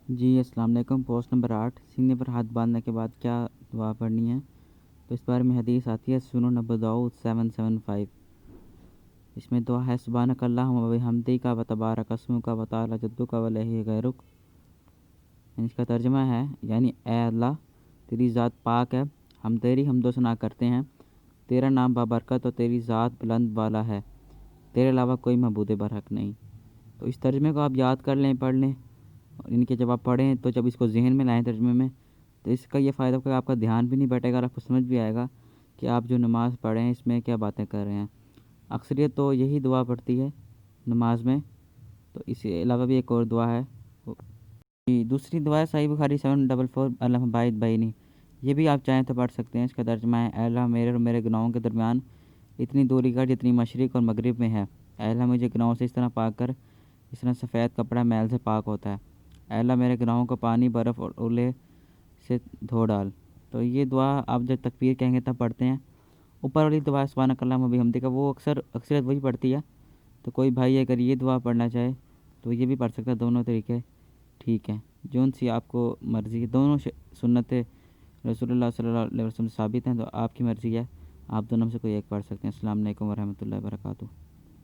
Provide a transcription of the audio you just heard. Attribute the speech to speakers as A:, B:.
A: جی السلام علیکم۔ Post number 8، سینے پر ہاتھ باندھنے کے بعد کیا دعا پڑھنی ہے؟ تو اس بارے میں حدیث آتی ہے سنن ابو داؤد 775۔ اس میں دعا ہے سبحانک اللہم و بحمدک و تبارک اسمک و تعالی جدک و لا الہ غیرک۔ اس کا ترجمہ ہے یعنی اے اللہ تیری ذات پاک ہے، ہم تیری حمد و ثنا کرتے ہیں، تیرا نام بابرکت اور تیری ذات بلند بالا ہے، تیرے علاوہ کوئی معبود برحق نہیں۔ تو اس ترجمے کو آپ یاد کر لیں، پڑھ لیں، اور ان کے جب آپ پڑھیں تو جب اس کو ذہن میں لائیں ترجمے میں، تو اس کا یہ فائدہ ہوگا کہ آپ کا دھیان بھی نہیں بیٹھے گا اور آپ کو سمجھ بھی آئے گا کہ آپ جو نماز پڑھیں اس میں کیا باتیں کر رہے ہیں۔ اکثریت تو یہی دعا پڑھتی ہے نماز میں، تو اس کے علاوہ بھی ایک اور دعا ہے۔ دوسری دعا ہے صحیح بخاری 744 اللہم باعث بینی۔ یہ بھی آپ چاہیں تو پڑھ سکتے ہیں۔ اس کا ترجمہ ہے اے اللہ میرے اور میرے گناہوں کے درمیان اتنی دوری کر جتنی مشرق اور مغرب میں ہے۔ اے اللہ مجھے گناہوں سے اس طرح پاک کر اس طرح سفید کپڑا میل سے پاک ہوتا ہے۔ اے اللہ میرے گناہوں کو پانی، برف اور اولے سے دھو ڈال۔ تو یہ دعا آپ جب تکبیر کہیں گے تب پڑھتے ہیں۔ اوپر والی دعا سبحانک اللہم و بحمدک وہ اکثریت وہی پڑھتی ہے، تو کوئی بھائی اگر یہ دعا پڑھنا چاہے تو یہ بھی پڑھ سکتا ہے۔ دونوں طریقے ٹھیک ہیں، جون سی آپ کو مرضی ہے۔ دونوں سنت رسول اللہ صلی اللہ علیہ وسلم ثابت ہیں، تو آپ کی مرضی ہے، آپ دونوں میں سے کوئی ایک پڑھ سکتے ہیں۔ السلام علیکم ورحمۃ اللہ وبرکاتہ۔